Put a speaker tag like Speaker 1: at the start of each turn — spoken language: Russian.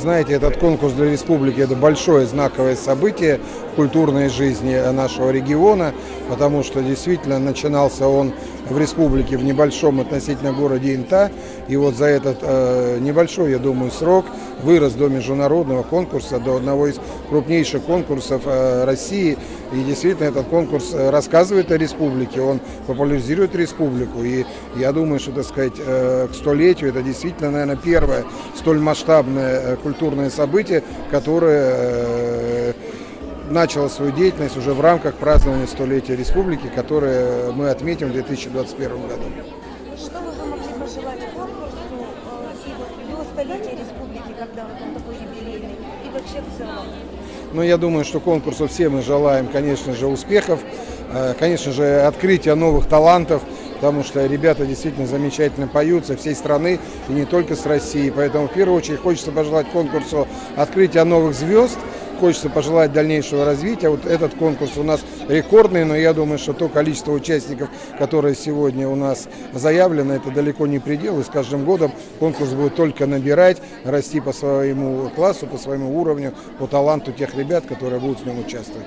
Speaker 1: знаете, этот конкурс для республики – это большое знаковое событие в культурной жизни нашего региона, потому что действительно начинался он в республике в небольшом относительно городе Инта. И вот за этот небольшой, я думаю, срок вырос до международного конкурса, до одного из крупнейших конкурсов России. И действительно этот конкурс рассказывает о республике, он популяризирует республику. И я думаю, что, так сказать, к столетию это действительно, наверное, первое столь масштабное культурное событие, которое начало свою деятельность уже в рамках празднования столетия республики, которое мы отметим в 2021 году.
Speaker 2: Что бы вы могли пожелать конкурсу и вот до столетия республики, когда вот он такой юбилейный, и вообще в целом?
Speaker 1: Ну, я думаю, что конкурсу все мы желаем, конечно же, успехов, конечно же, открытия новых талантов, потому что ребята действительно замечательно поют со всей страны и не только с России. Поэтому в первую очередь хочется пожелать конкурсу открытия новых звезд, хочется пожелать дальнейшего развития. Вот этот конкурс у нас рекордный, но я думаю, что то количество участников, которое сегодня у нас заявлено, это далеко не предел. И с каждым годом конкурс будет только набирать, расти по своему классу, по своему уровню, по таланту тех ребят, которые будут в нем участвовать.